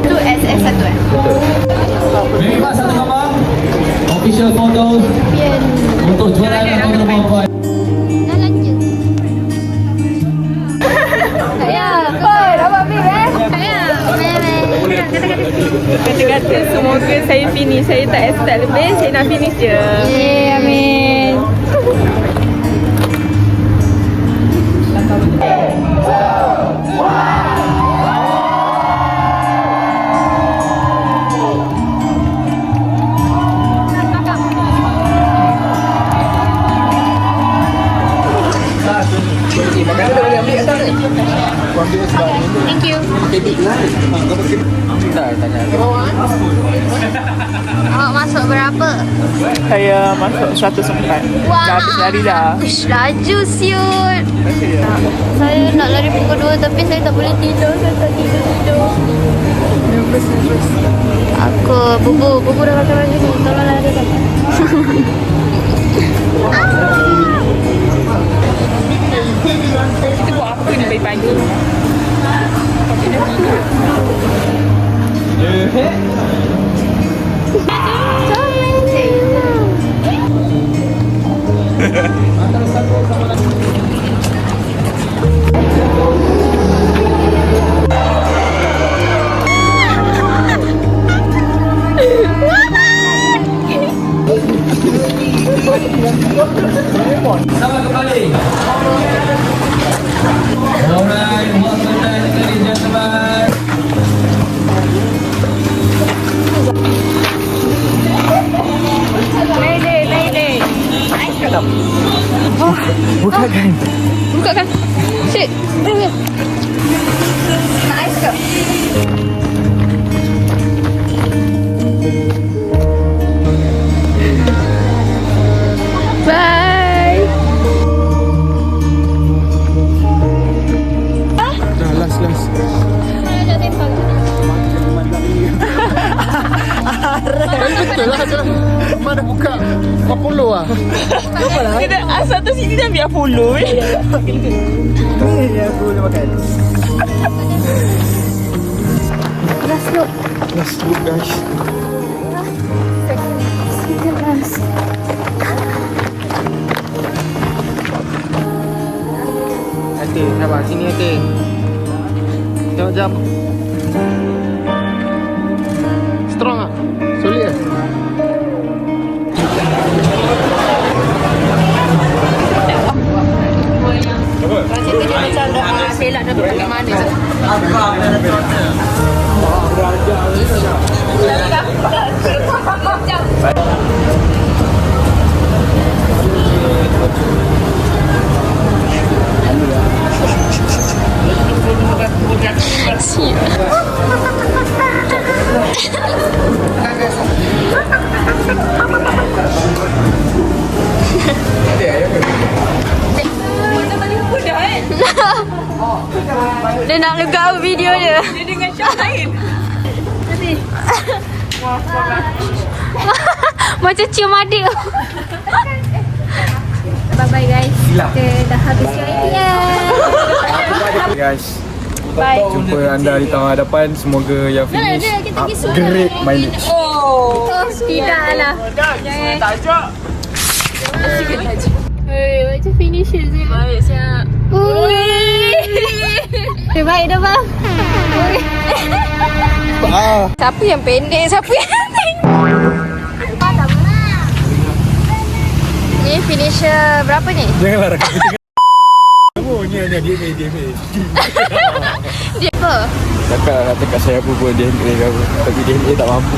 Itu SS satu Baik Pak, satu gambar official photo untuk jualan atau perempuan. dah lanjut. Saya dapat bil Kata-kata semoga saya finish. Saya tak start lebih, saya nak finish je. Yeay, amin. Thank you. Awak masuk berapa? Saya masuk 104. Dah habis lari dah. Ush, laju siut. Saya nak lari pukul 2 tapi saya tak boleh tidur. Saya tak tidur. Nervous. Aku, bubu dah pakai baju ni. Tolong lari dah. Kita buat apa ni pagi-pagi? Sama kembali. Alright, welcome back, ladies and gentlemen. Mayday. Buka kan? Buka kan? Shit. Nak ais ke? Bye. Dah last. Nak tembak. Betul lah dah. Mana buka Apollo ah. Kita asal tu sini dah biar follow. Ni aku boleh makan. Last look. Last look guys. Hati, sabar sini hati. Tengok jam. Strong ah. Solid ah. Macam tu dia macam dah selak dah kat mana. Dia nak letak video dia. Dia dengan Syahid. Macam cium adik. Bye-bye guys. Kita dah habis ya. Guys. Bye. Jumpa anda di tahun hadapan. Semoga yang finish kita pergi sungai. great mileage. Oh. Tidaklah. Jangan. Tajak. Hei, macam finisher je. Baik, siap. Baik dah bang. Siapa yang pendek? Siapa yang Ni finisher berapa ni? Janganlah rakam kita. Kamu ni hanya dia. Dia apa? Cakap nak cakap saya apa pun dia kamu. Tapi dia tak mampu.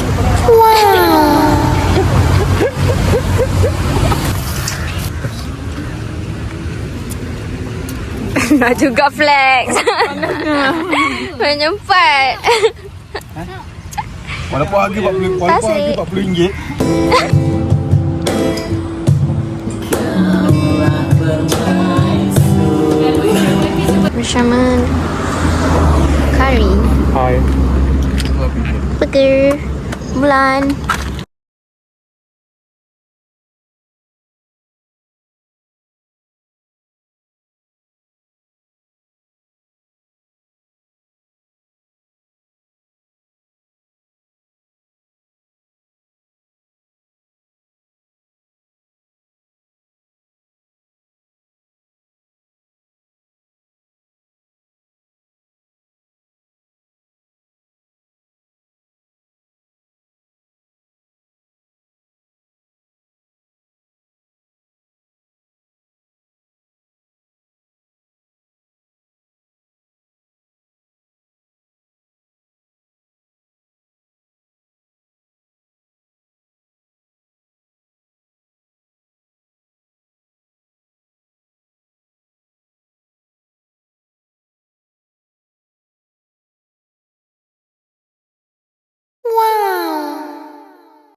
Nak juga flex. Menyempat. Walaupun harga RM40. Bersama Kari, Hai. Burger, Bulan.